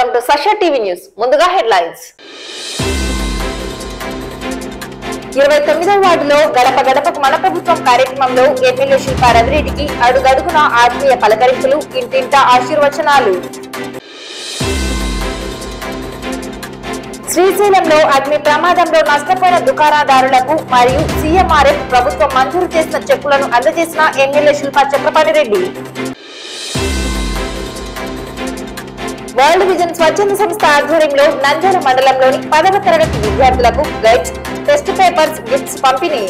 Welcome to Sasha TV news. ముందుగా headlines. 29వ వార్డులో గడప గడపకు మన ప్రభుత్వం కార్యక్రమంలో ఎమ్మెల్యే శిల్పా రవిరెడ్డికి అడుగడుగున ఆత్మీయ పలకరింపులు, ఇంటింటా ఆశీర్వచనాలు. శ్రీశైలంలో అగ్ని ప్రమాదంలో నష్టపోయిన దుకాణదారులకు మరియు సీఎంఆర్ఎఫ్ ప్రభుత్వం మంజూరు చేసిన చెక్కులను అందజేసిన MLA Shilpa Chakrapani Reddy. World vision స్వచ్ఛంద సంస్థ ఆధ్వర్యంలో నంద్యాల మండలంలోని 10వ తరగతి విద్యార్థులకు గైడ్స్, టెస్ట్ పేపర్స్, గిఫ్ట్స్ పంపిణీ.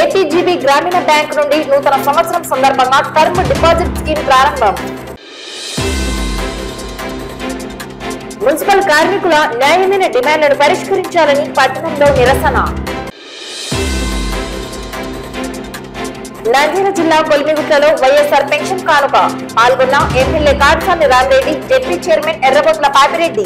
ఏపీజీబీ గ్రామీణ బ్యాంక్ నుండి నూతన సంవత్సరం సందర్భంగా టర్మ్ డిపాజిట్ స్కీమ్ ప్రారంభం. మున్సిపల్ కార్మికుల న్యాయమైన డిమాండ్లను పరిష్కరించాలని పట్టణంలో నిరసన. నంద్యాల జిల్లా కొలిమిగుట్లలో వైఎస్ఆర్ పెన్షన్ కానుక పాల్గొన్న MLA Katasani Ramireddy, ZP chairman Errabotla Papireddy.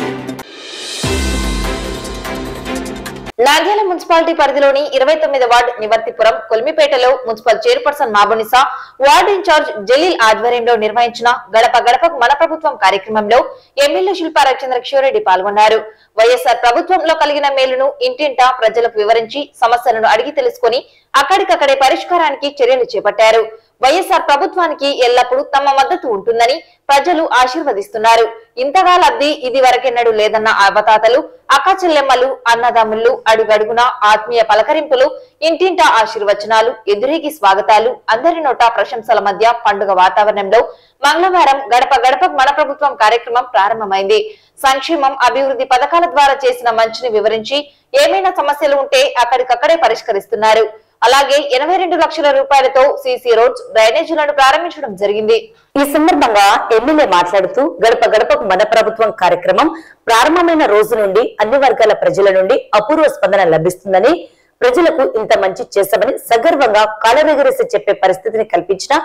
Nandyal municipality పరిధిలోని 29వ వార్డు నివర్తిపురం కొలిమిపేటలో municipal chairperson Mabunisa, ward in charge Jaleel ఆధ్వర్యంలో నిర్వహించిన గడప గడపకు మన ప్రభుత్వం కార్యక్రమంలో ఎమ్మెల్యే శిల్పా రవిరెడ్డి పాల్గొన్నారు. వైఎస్ఆర్ ప్రభుత్వంలో కలిగిన మేలును ఇంటింటా ప్రజలకు వివరించి సమస్యలను అడిగి తెలుసుకుని అక్కడికక్కడే పరిష్కారానికి చర్యలు చేపట్టారు. వైఎస్ఆర్ ప్రభుత్వానికి ఎల్లప్పుడూ తమ మద్దతు ఉంటుందని ప్రజలు ఆశీర్వదిస్తున్నారు. ఇంతగా లబ్ధి ఇది వరకెన్నడూ లేదన్న అవతాతలు, అక్క చెల్లెమ్మలు, అన్నదమ్ములు అడుగడుగున ఆత్మీయ పలకరింపులు, ఇంటింటా ఆశీర్వచనాలు, ఎదురేగి స్వాగతాలు, అందరి నోట ప్రశంసల మధ్య పండుగ వాతావరణంలో మంగళవారం గడప గడపకు మన ప్రభుత్వం కార్యక్రమం ప్రారంభమైంది. సంక్షేమం, అభివృద్ధి పథకాల ద్వారా చేసిన మంచిని వివరించి ఏమైనా సమస్యలు ఉంటే అక్కడికక్కడే పరిష్కరిస్తున్నారు. అలాగే 82 లక్షల రూపాయలతో సీసీ రోడ్స్, డ్రైనేజీలను ప్రారంభించడం జరిగింది. ఈ సందర్భంగా ఎమ్మెల్యే మాట్లాడుతూ గడప గడపకు మన ప్రభుత్వం కార్యక్రమం ప్రారంభమైన రోజు నుండి అన్ని వర్గాల ప్రజల నుండి అపూర్వ స్పందన లభిస్తుందని, ప్రజలకు ఇంత మంచి చేశామని సగర్వంగా కాలరెగరేసి చెప్పే పరిస్థితిని కల్పించిన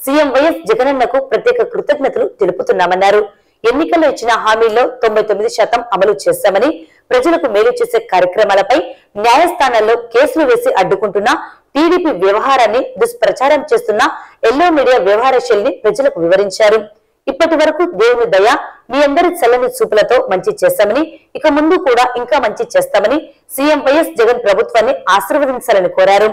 సీఎం వైఎస్ జగనన్నకు ప్రత్యేక కృతజ్ఞతలు తెలుపుతున్నామన్నారు. ఎన్నికల్లో ఇచ్చిన హామీల్లో 99% అమలు చేశామని, ప్రజలకు మేలు చేసే కార్యక్రమాలపై న్యాయస్థానాల్లో కేసులు వేసి అడ్డుకుంటున్న టీడీపీ వ్యవహారాన్ని, దుష్ప్రచారం చేస్తున్న ఎల్లో మీడియా వ్యవహార శైలిని ప్రజలకు వివరించారు. ఇప్పటి వరకు దేవుని దయ, మీ అందరి చల్లని చూపులతో మంచి చేస్తామని, ఇక ముందు కూడా ఇంకా మంచి చేస్తామని సీఎం వైఎస్ జగన్ ప్రభుత్వాన్ని ఆశీర్వదించాలని కోరారు.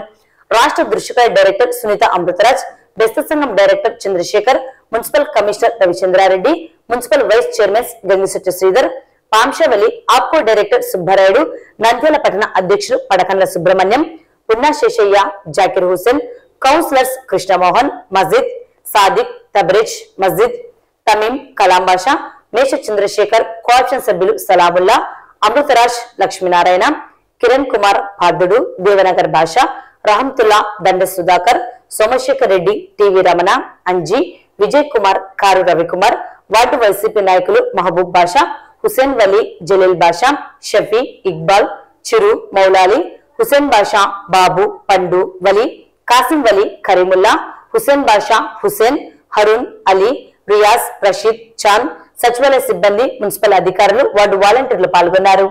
రాష్ట్ర దృశ్యకాయ డైరెక్టర్ సునీత అమృతరాజ్, బెస్త సంఘం director Chandrasekhar, municipal commissioner Ravichandrareddy, municipal vice chairmans Gangisetty Sridhar, Pamshavali APCO director Subbarayudu, Nandyal పట్టణ అధ్యక్షులు పడకండ్ల సుబ్రహ్మణ్యం, పున్నా శేషయ్య, జాకిర్ హుసేన్, కౌన్సిలర్స్ కృష్ణమోహన్, మస్జిద్ సాదిక్, తబ్రేజ్, మస్జిద్ తమీం, కలాం బాషా, మేష చంద్రశేఖర్, కోఆప్షన్ సభ్యులు Salamullah, Amritraj, Lakshminarayana, Kiran Kumar, పార్దుడు, Devanagar Basha, Rahamtulla, Danda Sudhakar, Somashekar Reddy, TV Ramana, Anji, Vijay Kumar, Karu Ravikumar, ward YCP నాయకులు మహబూబ్ బాషా, హుసేన్ వలీ, జలీల్ బాషా, షఫీ, ఇక్బాల్, చిరు, మౌలాలి, హుసేన్ బాషా, బాబు, పండు, వలీ, కాసిం వలీ, కరీముల్లా, హుసేన్ బాషా, హుసేన్, హరుణ్, అలీ, రియాజ్, రషీద్, చాంద్, సచివాలయ సిబ్బంది, మున్సిపల్ అధికారులు, వార్డు వాలంటీర్లు పాల్గొన్నారు.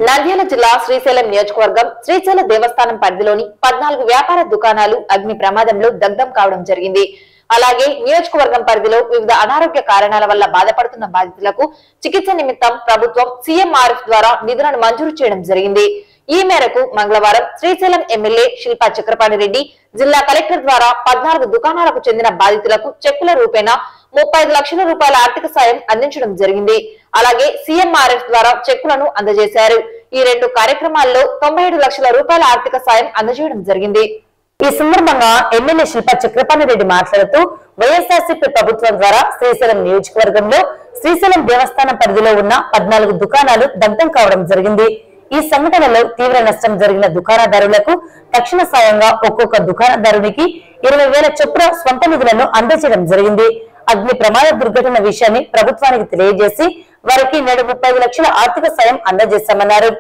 నంద్యాల జిల్లా శ్రీశైలం నియోజకవర్గం శ్రీశైల దేవస్థానం పరిధిలోని 14 వ్యాపార దుకాణాలు అగ్ని ప్రమాదంలో దగ్ధం కావడం జరిగింది. అలాగే నియోజకవర్గం పరిధిలో వివిధ అనారోగ్య కారణాల వల్ల బాధపడుతున్న బాధితులకు చికిత్స నిమిత్తం ప్రభుత్వం సీఎంఆర్ఎఫ్ ద్వారా నిధులను మంజూరు చేయడం జరిగింది. ఈ మేరకు మంగళవారం శ్రీశైలం ఎమ్మెల్యే శిల్పా చక్రపాణి రెడ్డి జిల్లా కలెక్టర్ ద్వారా 14 దుకాణాలకు చెందిన బాధితులకు చెక్కుల రూపేణా 35 లక్షల రూపాయల ఆర్థిక సాయం అందించడం జరిగింది. అలాగే సీఎంఆర్ఎఫ్ ద్వారా చెక్కులను అందజేశారు. ఈ 2 కార్యక్రమాల్లో 97 లక్షల రూపాయల ఆర్థిక సాయం అందజేయడం జరిగింది. ఈ సందర్భంగా ఎమ్మెల్యే శిల్పా చక్రపాణి రెడ్డి మాట్లాడుతూ వైఎస్ఆర్సీపీ ప్రభుత్వం ద్వారా శ్రీశైలం నియోజకవర్గంలో శ్రీశైలం దేవస్థానం పరిధిలో ఉన్న 14 దుకాణాలు దగ్ధం కావడం జరిగింది. ఈ సంఘటనలో తీవ్ర నష్టం జరిగిన దుకాణదారులకు తక్షణ సాయంగా ఒక్కొక్క దుకాణదారునికి 20,000 చొప్పున స్వంత నిధులను అందజేయడం జరిగింది. అగ్ని ప్రమాద దుర్ఘటన విషయాన్ని ప్రభుత్వానికి తెలియజేసి వారికి నేడు 35 లక్షల ఆర్థిక సాయం అందజేశామన్నారు.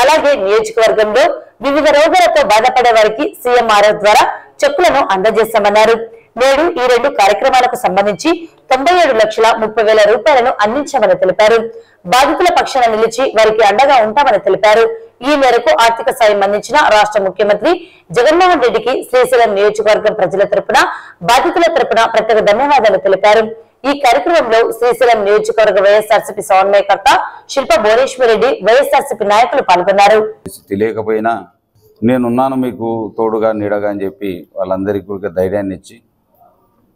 అలాగే నియోజకవర్గంలో వివిధ రోగాలతో బాధపడే వారికి సీఎంఆర్ఎఫ్ ద్వారా చెక్కులను అందజేశామన్నారు. నేడు ఈ 2 కార్యక్రమాలకు సంబంధించి 97,30,000 రూపాయలను అందించామని తెలిపారు. బాధితుల పక్షాన నిలిచి వారికి అండగా ఉంటామని తెలిపారు. ఈ మేరకు ఆర్థిక సాయం అందించిన రాష్ట్ర ముఖ్యమంత్రి జగన్మోహన్ రెడ్డికి శ్రీశైలం నియోజకవర్గం ప్రజల తరపున బాధితుల తరపున ప్రత్యేక ధన్యవాదాలు తెలిపారు. ఈ కార్యక్రమంలో శ్రీశైలం నియోజకవర్గ వైఎస్ఆర్సీపీ సమన్వయకర్త శిల్ప భువనేశ్వర్ రెడ్డి, వైఎస్ఆర్సీపీ నాయకులు పాల్గొన్నారు. తెలియకపోయినా నేనున్నాను మీకు తోడుగా నీడగా అని చెప్పి వాళ్ళందరికీ కూడా ధైర్యాన్ని ఇచ్చి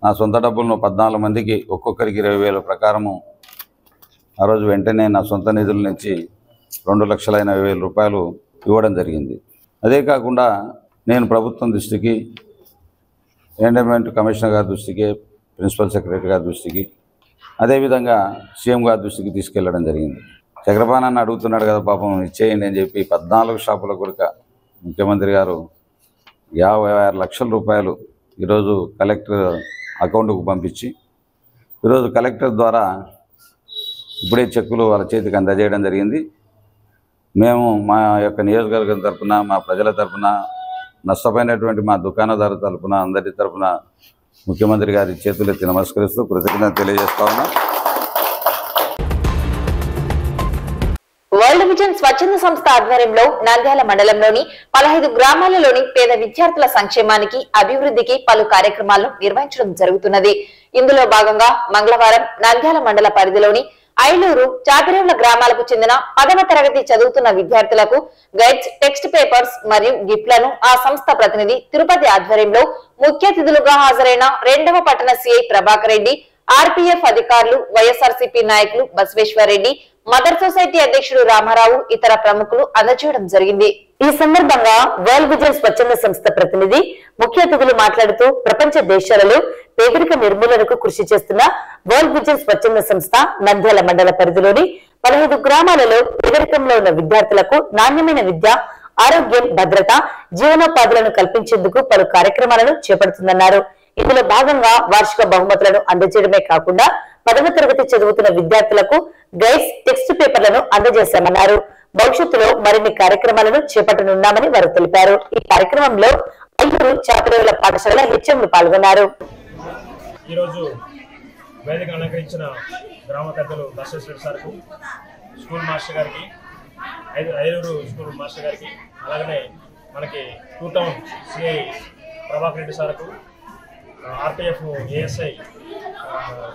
నా సొంత డబ్బులను 14 మందికి ఒక్కొక్కరికి 20,000 ప్రకారము ఆ రోజు వెంటనే నా సొంత నిధుల నుంచి 2,80,000 రూపాయలు ఇవ్వడం జరిగింది. అదే కాకుండా నేను ప్రభుత్వం దృష్టికి, ఎండోమెంట్ కమిషనర్ గారి దృష్టికి, ప్రిన్సిపల్ సెక్రటరీ గారి దృష్టికి, అదేవిధంగా సీఎం గారి దృష్టికి తీసుకెళ్లడం జరిగింది. చక్రపాణాన్ని అడుగుతున్నాడు కదా పాపం ఇచ్చేయండి అని చెప్పి 14 షాపుల కొరక ముఖ్యమంత్రి గారు 56 లక్షల రూపాయలు ఈరోజు కలెక్టర్ అకౌంట్కు పంపించి ఈరోజు కలెక్టర్ ద్వారా ఇప్పుడే చెక్కులు వాళ్ళ చేతికి అందజేయడం జరిగింది. మేము మా యొక్క నియోజకవర్గం తరఫున, మా ప్రజల తరఫున, నష్టపోయినటువంటి మా దుకాణదారు తరఫున, అందరి తరఫున ముఖ్యమంత్రి గారి చేతులెత్తి నమస్కరిస్తూ కృతజ్ఞత తెలియజేస్తా ఉన్నాం. వరల్డ్ విజన్ స్వచ్ఛంద సంస్థ ఆధ్వర్యంలో నంద్యాల మండలంలోని 15 గ్రామాలలోని పేద విద్యార్థుల సంక్షేమానికి, అభివృద్ధికి పలు కార్యక్రమాలను నిర్వహించడం జరుగుతున్నది. ఇందులో భాగంగా మంగళవారం నంద్యాల మండల పరిధిలోని ఐలూరు, చాపిరేవుల గ్రామాలకు చెందిన 10వ తరగతి చదువుతున్న విద్యార్థులకు గైడ్స్, టెక్స్ట్ పేపర్స్ మరియు గిఫ్ట్లను ఆ సంస్థ ప్రతినిధి తిరుపతి ఆధ్వర్యంలో ముఖ్య అతిథులుగా హాజరైన 2వ పట్టణ సిఐ ప్రభాకర్ రెడ్డి, ఆర్పీఎఫ్ అధికారులు, వైఎస్ఆర్సీపీ నాయకులు బసవేశ్వర్ రెడ్డి, మదర్ సొసైటీ అధ్యక్షుడు రామారావు, ఇతర ప్రముఖులు అందజేయడం జరిగింది. ఈ సందర్భంగా వరల్డ్ విజన్ స్వచ్ఛంద సంస్థ ప్రతినిధి ముఖ్య అతిథులు మాట్లాడుతూ ప్రపంచ దేశాలలో పేదరిక నిర్మూలనకు కృషి చేస్తున్న వరల్డ్ విజన్ స్వచ్ఛంద సంస్థ నంద్యాల మండల పరిధిలోని 15 గ్రామాలలో పేదరికంలో ఉన్న విద్యార్థులకు నాణ్యమైన విద్య, ఆరోగ్యం, భద్రత, జీవనోపాధులను కల్పించేందుకు పలు కార్యక్రమాలను చేపడుతుందన్నారు. ఇందులో భాగంగా వార్షిక బహుమతులను అందజేయడమే కాకుండా 10వ తరగతి చదువుతున్న విద్యార్థులకు గైడ్స్, టెక్స్ట్ పేపర్లను అందజేశామన్నారు. భవిష్యత్తులో మరిన్ని కార్యక్రమాలను చేపట్టనున్నామని వారు తెలిపారు. ఈ కార్యక్రమంలో ఐలూరు, చాపిరేవుల పాఠశాల హెచ్ఎంలు పాల్గొన్నారు. ఈరోజు వేదిక అలంకరించిన గ్రామ పెద్దలు బసవేశ్వర సార్కు, స్కూల్ మాస్టర్ గారికి, ఐలూరు స్కూల్ మాస్టర్ గారికి, అలాగనే మనకి 2 టౌన్ సిఐ ప్రభాకర్ రెడ్డి సార్కు, ఆర్పీఎఫ్ ఏఎస్ఐ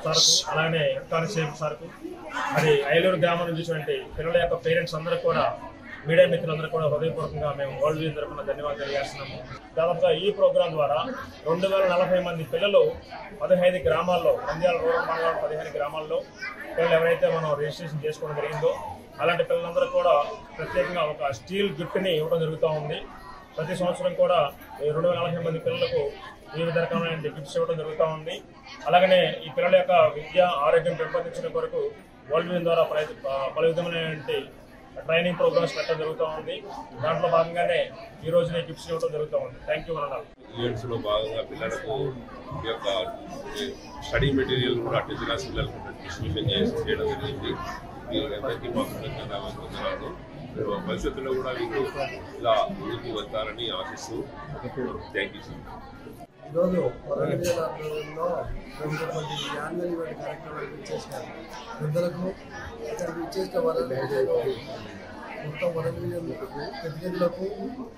సార్కు, అలాగనే ఎలక్ట్రానిక్ సేఫ్ సార్కు, మరి ఐలూరు గ్రామం నుంచి పిల్లల యొక్క పేరెంట్స్ అందరూ కూడా, మీడియా మిత్రులందరూ కూడా హృదయపూర్వకంగా మేము వరల్డ్ విజన్ తరఫున ధన్యవాదాలు తెలియజేస్తున్నాము. దాదాపుగా ఈ ప్రోగ్రాం ద్వారా 2,040 మంది పిల్లలు 15 గ్రామాల్లో, నంద్యాల రూరల్ మండలం 15 గ్రామాల్లో పిల్లలు ఎవరైతే మనం రిజిస్ట్రేషన్ చేసుకోవడం జరిగిందో అలాంటి పిల్లలందరూ కూడా ప్రత్యేకంగా ఒక స్టీల్ గిఫ్ట్ని ఇవ్వడం జరుగుతూ ఉంది. ప్రతి సంవత్సరం కూడా 240 మంది పిల్లలకు వివిధ రకమైన గిఫ్ట్స్ ఇవ్వడం జరుగుతూ ఉంది. అలాగనే ఈ పిల్లల యొక్క విద్య, ఆరోగ్యం పెంపొందించడం కొరకు వరల్డ్ విజన్ ద్వారా పలు విధమైనటువంటి ట్రైనింగ్ ప్రోగ్రామ్స్ పెట్టడం జరుగుతూ ఉంది. దాంట్లో భాగంగానే ఈ రోజునే గిఫ్ట్స్ ఇవ్వడం జరుగుతూ ఉంది. థ్యాంక్ యూ అన్నారు. ఈవెంట్స్లో భాగంగా పిల్లలకు ఈ యొక్క స్టడీ మెటీరియల్ కూడా 10th క్లాస్ పిల్లలకు డిస్ట్రిబ్యూషన్ చేయడం జరిగింది. అందరికీ మాకు భవిష్యత్తులో కూడా మీకు ఇలా ముందుకు వస్తారని ఆశిస్తూ థ్యాంక్ యూ సార్. ఈరోజు వరల్డ్ విజన్ ఆధ్వర్యంలో జరుగుతున్నటువంటి యాన్యువల్ ఈవెంట్ కార్యక్రమానికి ఇచ్చేసిన పెద్దలకు, ఇక్కడికి ఇచ్చేసిన వరల్డ్ విజన్ మొత్తం వరంగల్ ప్రతినిధులకు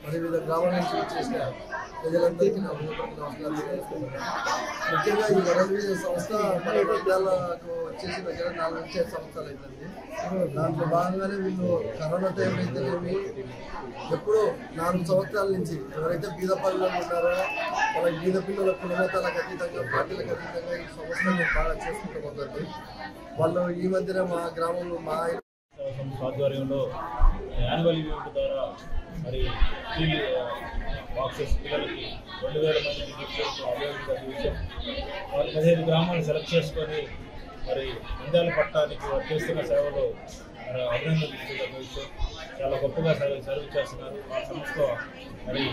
మరి వివిధ గ్రామాల నుంచి చేసిన ప్రజలందరికీ నా నమస్కారాలు తెలియజేస్తున్నాను. ముఖ్యంగా ఈ వరంగల్ సంస్థ మన జిల్లాలకు వచ్చేసి దగ్గర 4-5 సంవత్సరాలు అవుతుంది. దాంట్లో భాగంగానే వీళ్ళు కరోనా టైం అయితేనేమి ఎప్పుడూ 4 సంవత్సరాల నుంచి ఎవరైతే బీద పిల్లలు ఉన్నారో వాళ్ళకి బీద పిల్లల కులమతాలకు అతీతంగా పార్టీలకు అతీతంగా ఈ సంస్థను బాగా చేసుకుంటూ పోతుంది. వాళ్ళు ఈ మధ్యన మా గ్రామంలో మా ఆధ్వర్యంలో యాన్యువల్ ఈవెంట్ ద్వారా మరి బాక్సెస్ పిల్లలకి 2000 మందికి గిఫ్ట్స్ అభివృద్ధి 15 గ్రామాలు సెలెక్ట్ చేసుకొని మరి నంద్యాల పట్టణానికి చేస్తున్న సేవలు అభినందన విషయం. చాలా గొప్పగా సర్వీస్ చేస్తున్నారు. ఆ సంస్థ మరి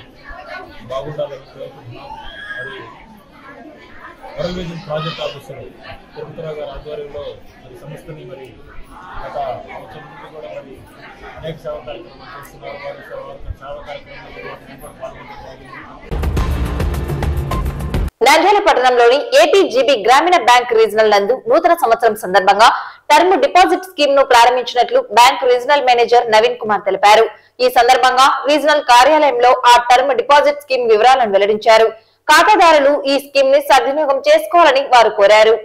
బాగుండాలని కోరుకుంటున్నాం. మరి వరంగల్ ప్రాజెక్ట్ ఆఫీసర్ తిరుపతిరావు గారి ఆధ్వర్యంలో మరి సంస్థని మరి గత సంవత్సరం నుండి కూడా మరి అనేక సేవా కార్యక్రమాలు చేస్తున్నారు. వారి సేవా కార్యక్రమాల్లో పాల్గొంటున్నారు. నంద్యాల పట్టణంలోని ఏపీజీబీ గ్రామీణ బ్యాంక్ రీజనల్ నందు నూతన సంవత్సరం సందర్భంగా టర్మ్ డిపాజిట్ స్కీమ్ ను ప్రారంభించినట్లు bank regional manager Naveen Kumar తెలిపారు. ఈ సందర్భంగా రీజనల్ కార్యాలయంలో ఆ టర్మ్ డిపాజిట్ స్కీమ్ వివరాలను వెల్లడించారు. ఖాతాదారులు ఈ స్కీమ్ ని సద్వినియోగం చేసుకోవాలని వారు కోరారు.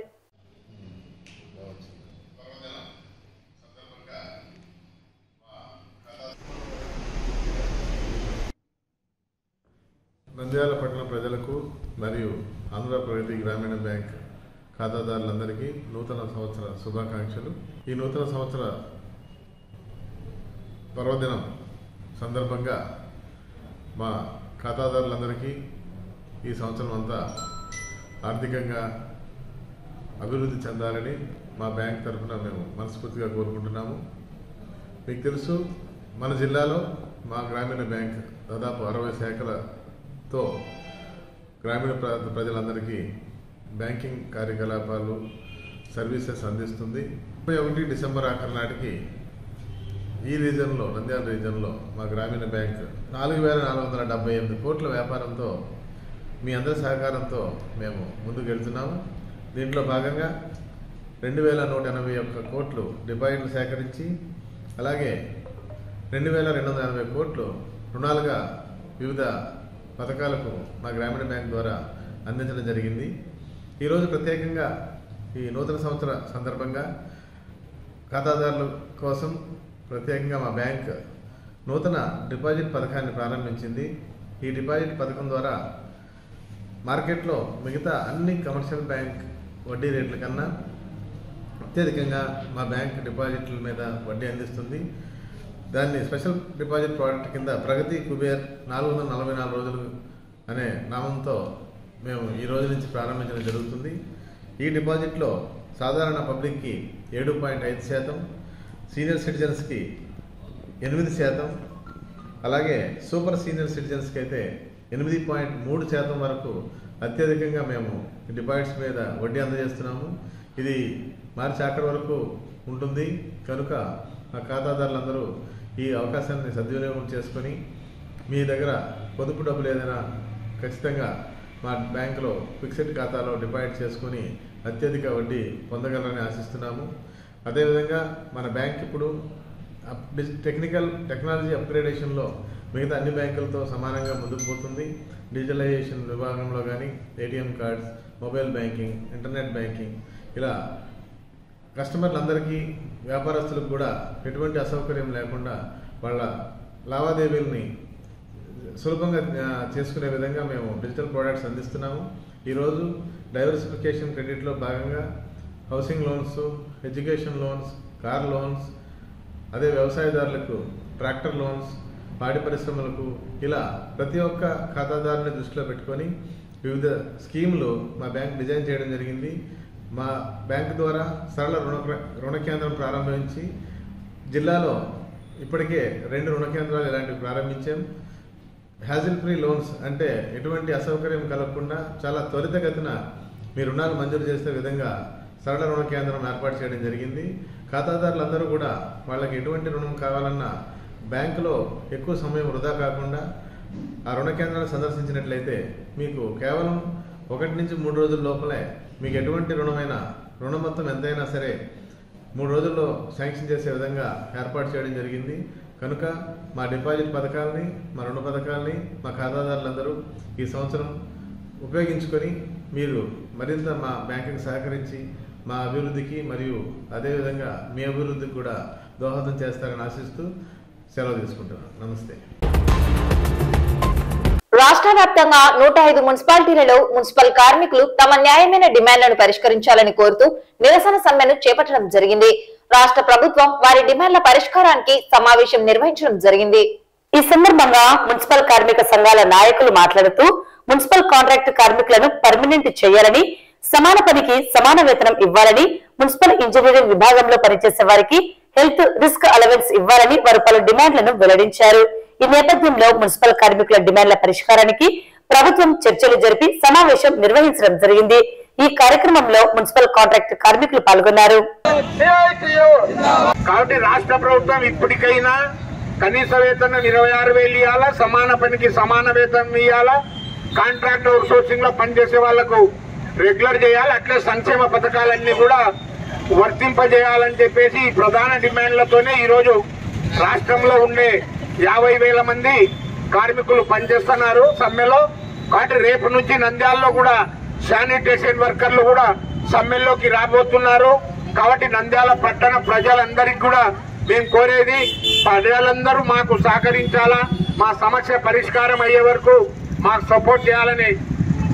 నంద్యాల పట్టణ ప్రజలకు మరియు ఆంధ్రప్రగతి గ్రామీణ బ్యాంక్ ఖాతాదారులందరికీ నూతన సంవత్సర శుభాకాంక్షలు. ఈ నూతన సంవత్సర పర్వదినం సందర్భంగా మా ఖాతాదారులందరికీ ఈ సంవత్సరం అంతా ఆర్థికంగా అభివృద్ధి చెందాలని మా బ్యాంక్ తరఫున మేము మనస్ఫూర్తిగా కోరుకుంటున్నాము. మీకు తెలుసు, మన జిల్లాలో మా గ్రామీణ బ్యాంక్ దాదాపు 60 శాఖలతో గ్రామీణ ప్రజలందరికీ బ్యాంకింగ్ కార్యకలాపాలు సర్వీసెస్ అందిస్తుంది. 31 డిసెంబర్ ఆఖరి నాటికి ఈ రీజన్లో, నంద్యాల రీజన్లో మా గ్రామీణ బ్యాంక్ 4478 కోట్ల వ్యాపారంతో మీ అందరి సహకారంతో మేము ముందుకు వెళ్తున్నాము. దీంట్లో భాగంగా 2181 కోట్లు డిపాజిట్లు సేకరించి, అలాగే 2280 కోట్లు రుణాలుగా వివిధ పథకాలకు మా గ్రామీణ బ్యాంక్ ద్వారా అందించడం జరిగింది. ఈరోజు ప్రత్యేకంగా ఈ నూతన సంవత్సర సందర్భంగా ఖాతాదారుల కోసం ప్రత్యేకంగా మా బ్యాంక్ నూతన డిపాజిట్ పథకాన్ని ప్రారంభించింది. ఈ డిపాజిట్ పథకం ద్వారా మార్కెట్లో మిగతా అన్ని కమర్షియల్ బ్యాంక్ వడ్డీ రేట్ల కన్నా అత్యధికంగా మా బ్యాంక్ డిపాజిట్ల మీద వడ్డీ అందిస్తుంది. దాన్ని స్పెషల్ డిపాజిట్ ప్రోడక్ట్ కింద ప్రగతి కుబేర్ 444 రోజులు అనే నామంతో మేము ఈ రోజు నుంచి ప్రారంభించడం జరుగుతుంది. ఈ డిపాజిట్లో సాధారణ పబ్లిక్కి 7.5%, సీనియర్ సిటిజన్స్కి 8%, అలాగే సూపర్ సీనియర్ సిటిజన్స్కి అయితే 8.3% వరకు అత్యధికంగా మేము డిపాజిట్స్ మీద వడ్డీ అందజేస్తున్నాము. ఇది మార్చి ఆఖరి వరకు ఉంటుంది కనుక మా ఖాతాదారులందరూ ఈ అవకాశాన్ని సద్వినియోగం చేసుకొని మీ దగ్గర పొదుపు డబ్బులు ఏదైనా ఖచ్చితంగా మా బ్యాంకులో ఫిక్స్డ్ ఖాతాలో డిపాజిట్ చేసుకొని అత్యధిక వడ్డీ పొందగలరని ఆశిస్తున్నాము. అదేవిధంగా మన బ్యాంక్ ఇప్పుడు టెక్నాలజీ అప్గ్రేడేషన్లో మిగతా అన్ని బ్యాంకులతో సమానంగా ముందుకు పోతుంది. డిజిటలైజేషన్ విభాగంలో కానీ ATM cards, mobile banking, internet banking, ఇలా కస్టమర్లందరికీ వ్యాపారస్తులకు కూడా ఎటువంటి అసౌకర్యం లేకుండా వాళ్ళ లావాదేవీలని సులభంగా చేసుకునే విధంగా మేము డిజిటల్ ప్రోడక్ట్స్ అందిస్తున్నాము. ఈరోజు డైవర్సిఫికేషన్ క్రెడిట్లో భాగంగా housing loans, education loans, car loans, అదే వ్యవసాయదారులకు ట్రాక్టర్ లోన్స్, పాడి పరిశ్రమలకు, ఇలా ప్రతి ఒక్క ఖాతాదారుని దృష్టిలో పెట్టుకొని వివిధ స్కీములు మా బ్యాంక్ డిజైన్ చేయడం జరిగింది. మా బ్యాంక్ ద్వారా సరళ రుణ కేంద్రం ప్రారంభించి జిల్లాలో ఇప్పటికే 2 రుణ కేంద్రాలు ఇలాంటివి ప్రారంభించాం. హ్యాజిల్ ఫ్రీ లోన్స్ అంటే ఎటువంటి అసౌకర్యం కలగకుండా చాలా త్వరితగతిన మీ రుణాలు మంజూరు చేసే విధంగా సరళ రుణ కేంద్రం ఏర్పాటు చేయడం జరిగింది. ఖాతాదారులందరూ కూడా వాళ్ళకి ఎటువంటి రుణం కావాలన్నా బ్యాంకులో ఎక్కువ సమయం వృధా కాకుండా ఆ రుణ కేంద్రాన్ని సందర్శించినట్లయితే మీకు కేవలం 1 నుంచి 3 రోజుల లోపలే మీకు ఎటువంటి రుణమైనా, రుణ మొత్తం ఎంతైనా సరే 3 రోజుల్లో శాంక్షన్ చేసే విధంగా ఏర్పాటు చేయడం జరిగింది. కనుక మా డిపాజిట్ పథకాలని, మా రుణ పథకాలని మా ఖాతాదారులందరూ ఈ సంవత్సరం ఉపయోగించుకొని మీరు మరింత మా బ్యాంకుకి సహకరించి మా అభివృద్ధికి మరియు అదేవిధంగా మీ అభివృద్ధికి కూడా దోహదం చేస్తారని ఆశిస్తూ సెలవు తీసుకుంటున్నాను. నమస్తే. రాష్ట్ర వ్యాప్తంగా 105 మున్సిపాలిటీలలో మున్సిపల్ కార్మికులు తమ న్యాయమైన డిమాండ్లను పరిష్కరించాలని కోరుతూ నిరసన సమ్మెను చేపట్టడం జరిగింది. రాష్ట్ర ప్రభుత్వం వారి డిమాండ్ల పరిష్కారానికి సమావేశం నిర్వహించడం జరిగింది. ఈ సందర్భంగా మున్సిపల్ కార్మిక సంఘాల నాయకులు మాట్లాడుతూ మున్సిపల్ కాంట్రాక్ట్ కార్మికులను పర్మనెంట్ చేయాలని, సమాన పనికి సమాన వేతనం ఇవ్వాలని, మున్సిపల్ ఇంజనీరింగ్ విభాగంలో పనిచేసే వారికి హెల్త్ రిస్క్ అలవెన్స్ ఇవ్వాలని వారు పలు డిమాండ్లను వెల్లడించారు. ఈ నేపథ్యంలో మున్సిపల్ కార్మికుల డిమాండ్ల పరిష్కారానికి ప్రభుత్వం చర్చలు జరిపి సమావేశం నిర్వహించడం జరిగింది. ఈ కార్యక్రమంలో మున్సిపల్ కాంట్రాక్ట్ కార్మికులు పాల్గొన్నారు. కాబట్టి రాష్ట్ర ప్రభుత్వం ఇప్పటికైనా కనీస వేతనం 26,000 ఇవ్వాలా, సమాన పనికి సమాన వేతనం ఇవ్వాలా, కాంట్రాక్ట్ అవుట్ సోర్సింగ్ లో పనిచేసే వాళ్లకు రెగ్యులర్ చేయాలి, అట్లే సంక్షేమ పథకాలన్నీ కూడా వర్తింపజేయాలని చెప్పేసి ఈ ప్రధాన డిమాండ్లతోనే ఈరోజు రాష్ట్రంలో ఉండే 50,000 మంది కార్మికులు పనిచేస్తున్నారు సమ్మెలో. కాబట్టి రేపు నుంచి నంద్యాలలో కూడా శానిటేషన్ వర్కర్లు కూడా సమ్మెల్లోకి రాబోతున్నారు. కాబట్టి నంద్యాల పట్టణ ప్రజలందరికీ కూడా మేము కోరేది, ప్రజలందరూ మాకు సహకరించాలా, మా సమస్య పరిష్కారం అయ్యే వరకు మాకు సపోర్ట్ చేయాలని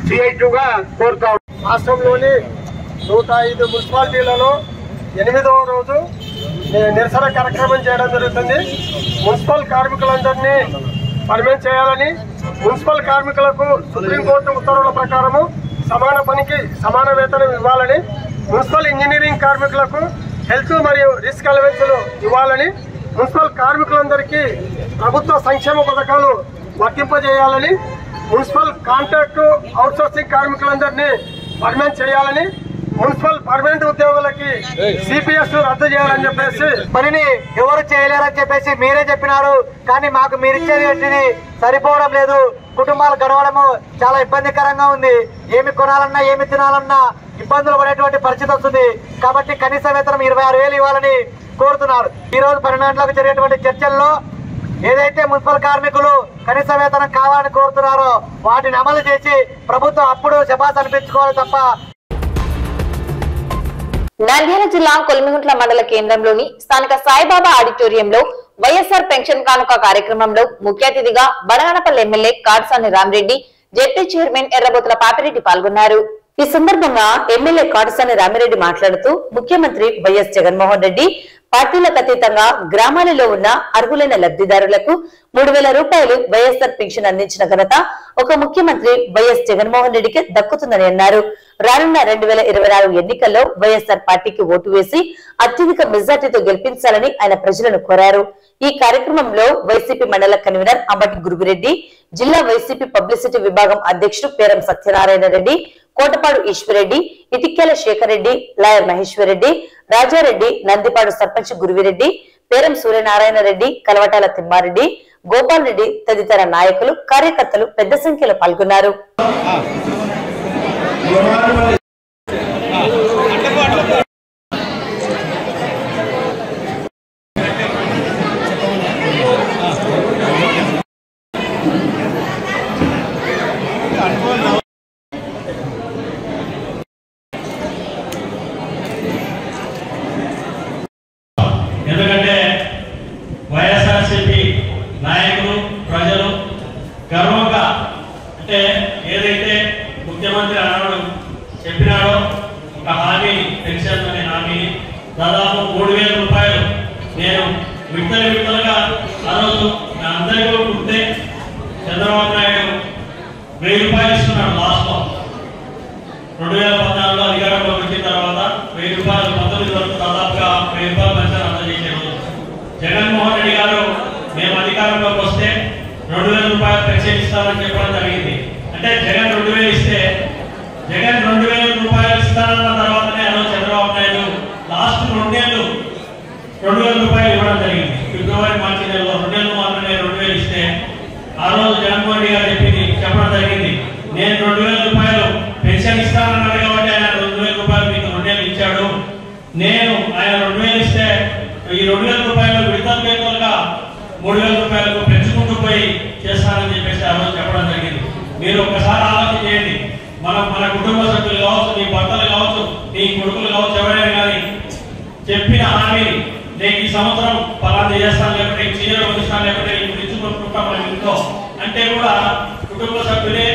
CI2గా కోరుతాం. రాష్ట్రంలోని 105 మున్సిపాలిటీలలో 8వ రోజు నిరసన కార్యక్రమం చేయడం జరుగుతుంది. మున్సిపల్ కార్మికులందరినీ పర్మనెంట్ చేయాలని, మున్సిపల్ కార్మికులకు సుప్రీంకోర్టు ఉత్తర్వుల ప్రకారము సమాన పనికి సమాన వేతనం ఇవ్వాలని, మున్సిపల్ ఇంజనీరింగ్ కార్మికులకు హెల్త్ మరియు రిస్క్ అలవెన్స్లు ఇవ్వాలని, మున్సిపల్ కార్మికులందరికీ ప్రభుత్వ సంక్షేమ పథకాలు వర్తింపజేయాలని, మున్సిపల్ కాంట్రాక్ట్ అవుట్సోర్సింగ్ కార్మికులందరినీ పర్మనెంట్ చేయాలని, మున్సిపల్ పర్మనెంట్ ఉద్యోగులకి CPS రద్దు చేయాలని చెప్పేసి పనిని ఎవరు చేయలేరని చెప్పేసి మీరే చెప్పినారు. కానీ మాకు మీరిచ్చేది సరిపోవడం లేదు. కుటుంబాలు గడవడము చాలా ఇబ్బందికరంగా ఉంది. ఏమి కొనాలన్నా ఏమి తినాలన్నా ఇబ్బందులు పడేటువంటి పరిస్థితి వస్తుంది. కాబట్టి కనీస వేతనం 26,000 ఇవ్వాలని కోరుతున్నారు. ఈ రోజు 12 గంటలకు జరిగేటువంటి చర్చల్లో ఏదైతే మున్సిపల్ కార్మికులు కనీస వేతనం కావాలని కోరుతున్నారో వాటిని అమలు చేసి ప్రభుత్వం అప్పుడు శబాస్ అనిపించుకోవాలి తప్ప. నంద్యాల జిల్లా కొలిమిగుంట్ల మండల కేంద్రంలోని స్థానిక సాయిబాబా ఆడిటోరియంలో వైఎస్ఆర్ పెన్షన్ కానుక కార్యక్రమంలో ముఖ్య అతిథిగా Badaganapalli MLA Katasani Ramireddy, ZP chairman Errabothula Papireddy పాల్గొన్నారు. ఈ సందర్భంగా ఎమ్మెల్యే కాటసాని రామిరెడ్డి మాట్లాడుతూ ముఖ్యమంత్రి వైఎస్ జగన్మోహన్ రెడ్డి పార్టీలకు అతీతంగా గ్రామాలలో ఉన్న అర్హులైన లబ్ధిదారులకు 3,000 రూపాయలు వైఎస్ఆర్ పెన్షన్ అందించిన ఘనత ఒక ముఖ్యమంత్రి వైఎస్ జగన్మోహన్ రెడ్డికి దక్కుతుందని అన్నారు. రానున్న 2024 ఎన్నికల్లో వైఎస్ఆర్ పార్టీకి ఓటు వేసి అత్యధిక మెజార్టీతో గెలిపించాలని ఆయన ప్రజలను కోరారు. ఈ కార్యక్రమంలో వైసీపీ మండల కన్వీనర్ అంబటి గురువిరెడ్డి, జిల్లా వైసీపీ పబ్లిసిటీ విభాగం అధ్యక్షుడు పేరం సత్యనారాయణ రెడ్డి, కోటపాడు ఈశ్వరెడ్డి, ఇటిక్యాల శేఖర్ రెడ్డి, లాయర్ మహేశ్వర్ రెడ్డి, రాజారెడ్డి, నందిపాడు సర్పంచ్ గురువిరెడ్డి, పేరం సూర్యనారాయణ రెడ్డి, కలవటాల తిమ్మారెడ్డి, గోపాల్ రెడ్డి తదితర నాయకులు, కార్యకర్తలు పెద్ద సంఖ్యలో పాల్గొన్నారు. ఎందుకంటే వైఎస్ఆర్సీపీ నాయకులు ప్రజలు గర్వంగా అంటే ఏదైతే ముఖ్యమంత్రి అన్నాడు చెప్పినాడో ఒక హామీ పెన్షన్ అనే హామీని దాదాపు 3,000 రూపాయలు నేను విడతలుగా ఆ రోజు అందరికీ ఉంటే చంద్రబాబు నాయుడు 1,000 రూపాయలు ఇస్తున్నాడు. లాస్ట్ లో 2014లో అధికారంలోకి వచ్చిన తర్వాత 1,000 రూపాయలు 19 వరకు దాదాపుగా 1,000 రూపాయలు పెన్షన్ అందజేసే రోజు జగన్మోహన్ రెడ్డి గారు మేము అధికారంలోకి వస్తే 2,000 రూపాయలు పెన్షన్ ఇస్తామని చెప్పడం జరిగింది. అంటే జగన్ 2,000 ఇస్తే జగన్ 2,000 రూపాయలు ఇస్తానన్న తర్వాతనే ఆ రోజు చంద్రబాబు నాయుడు లాస్ట్ 2 నెలలు 2,000 రూపాయలు ఇవ్వడం జరిగింది. ఫిబ్రవరి మార్చి నెలలో 2 నెలలు మాత్రమే 2,000 ఇస్తే ఆ రోజు జగన్మోహన్ రెడ్డి గారు చెప్పడం జరిగింది, నేను 2,000 రూపాయలు పెన్షన్ ఇస్తానన్నాడు కాబట్టి ఆయన 2,000 రూపాయలు మీకు 2 నెలలు ఇచ్చాడు. నేను ఆయన 2,000 ఇస్తే ఈ 2,000 రూపాయలు విడతలుగా ఒకసారి ఆలోచన చేయండి. మన కుటుంబ సభ్యులు కావచ్చు, నీ భర్తలు కావచ్చు, నీ కొడుకులు కావచ్చు, ఎవరైనా కానీ చెప్పిన హామీని నేను ఈ సంవత్సరం పలానా చేస్తాను, లేకపోతే చీరలు పొందిస్తాను, లేకపోతే ఫ్రిడ్జ్ కొనుక్కుంటాం ఇంట్లో అంటే కూడా కుటుంబ సభ్యులే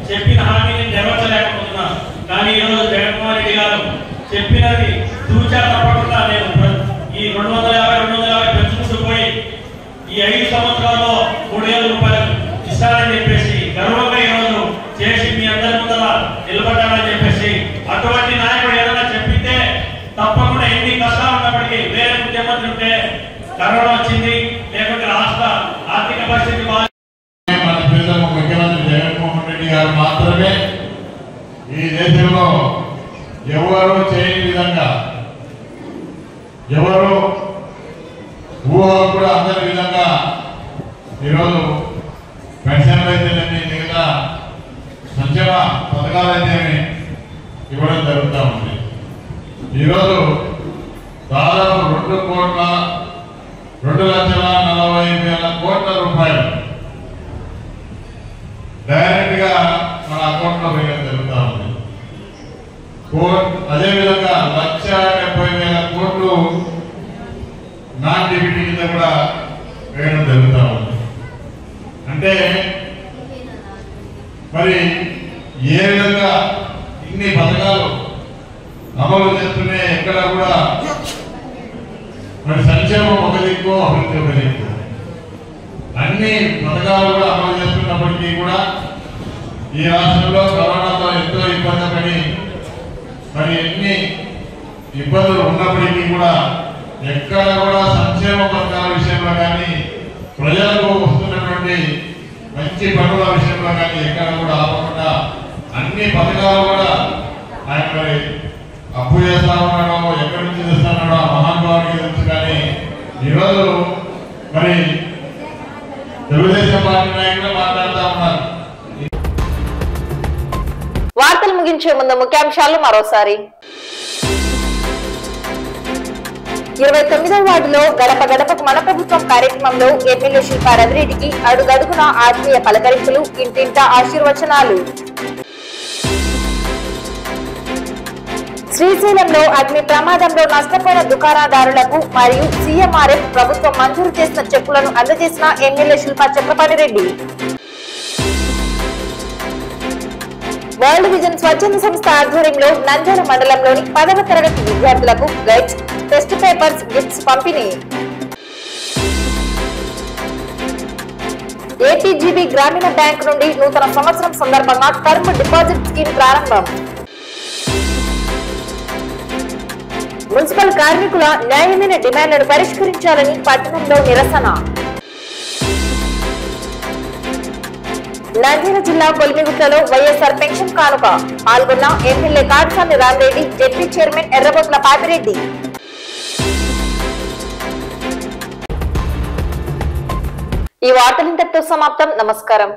చెప్పిన హామీని నెరవేర్చలేకపోతున్నారు. కానీ ఈరోజు జగన్మోహన్ రెడ్డి గారు చెప్పినది తూచా తప్పకుండా నేను ఈ 250 పెంచుకుంటూ పోయి ఈ 5 సంవత్సరాల్లో 3,000 రూపాయలు ఇస్తానని చెప్పేసి గర్వంగా ఈరోజు చేసి మీ అందరి ముందర నిలబడ్డానని చెప్పేసి అటువంటి నాయకుడు ఏదైనా చెప్పితే తప్పకుండా ఎన్ని కష్టాలు ఉన్నప్పటికీ వేరే ముఖ్యమంత్రి ఉంటే కరోనా వచ్చింది, లేకుంటే రాష్ట్ర ఆర్థిక పరిస్థితి మన ప్రియతమ ముఖ్యమంత్రి జగన్మోహన్ రెడ్డి గారు మాత్రమే ఈ దేశంలో ఎవరు చేయని విధంగా, ఎవరు ఊహకు కూడా అందరి విధంగా ఈరోజు పెన్షన్లు అయితేనేమి, మిగతా సంక్షేమ పథకాలు అయితేనేమి ఇవ్వడం జరుగుతూ ఉంది. ఈరోజు దాదాపు 2,40,000 కోట్ల రూపాయలు డైరెక్ట్ గా మన అకౌంట్ లో వేయడం జరుగుతూ ఉంది. అదేవిధంగా 1,70,000 కోట్లు నాన్ డిబిటీ కింద కూడా వేయడం జరుగుతూ ఉంది. అంటే మరి ఏ విధంగా ఇన్ని పథకాలు అమలు చేస్తూనే ఎక్కడ కూడా మరి సంక్షేమం ఒక దిక్కు, అభివృద్ధి ఒక దిక్కు, అన్ని పథకాలు కూడా అమలు చేస్తున్నప్పటికీ కూడా ఈ రాష్ట్రంలో కరోనాతో ఎంతో ఇబ్బంది పడి మరి ఎన్ని ఇబ్బందులు ఉన్నప్పటికీ కూడా ఎక్కడ కూడా సంక్షేమ పథకాల విషయంలో కానీ ప్రజలకు వస్తున్నటువంటి మంచి పనుల విషయంలో కానీ ఎక్కడ కూడా ఆపకుండా అన్ని పథకాలు కూడా ఆయన మరి అప్పు చేస్తా ఉన్నాడో ఎక్కడి నుంచి చేస్తున్నాడో మహానుభావుడికి తెలుసు. కానీ ఈరోజు మరి తెలుగుదేశం పార్టీ నాయకులు మాట్లాడుతూ ఉన్నారు. వార్తలు ముగించే ముందు ముఖ్యాంశాలు మరోసారి. 29వ వార్డులో గడప గడపకు మన ప్రభుత్వం కార్యక్రమంలో ఎమ్మెల్యే శిల్పా రవిరెడ్డికి అడుగడుగున ఆత్మీయ పలకరింపులు, ఇంటింటా ఆశీర్వచనాలు. శ్రీశైలంలో అగ్ని ప్రమాదంలో నష్టపోయిన దుకాణదారులకు మరియు సీఎంఆర్ఎఫ్ ప్రభుత్వం మంజూరు చేసిన చెక్కులను అందజేసిన MLA Shilpa Chakrapani Reddy. World vision స్వచ్ఛంద సంస్థ ఆధ్వర్యంలో నంద్యాల మండలంలోని 10వ తరగతి విద్యార్థులకు గైడ్స్, టెస్ట్ పేపర్స్, గిఫ్ట్స్ పంపిణీ. ఏపీజీబీ గ్రామీణ బ్యాంక్ నుండి నూతన సంవత్సరం సందర్భంగా టర్మ్ డిపాజిట్ స్కీమ్ ప్రారంభం. మున్సిపల్ కార్మికుల న్యాయమైన డిమాండ్లను పరిష్కరించాలని పట్టణంలో నిరసన. నంద్యాల జిల్లా కొలిమిగుట్టలో వైఎస్ఆర్ పెన్షన్ కానుక పాల్గొన్న MLA Katasani Ramireddy, ZP chairman Errabotla Papireddy. ఈ వార్తలింతటితో సమాప్తం. నమస్కారం.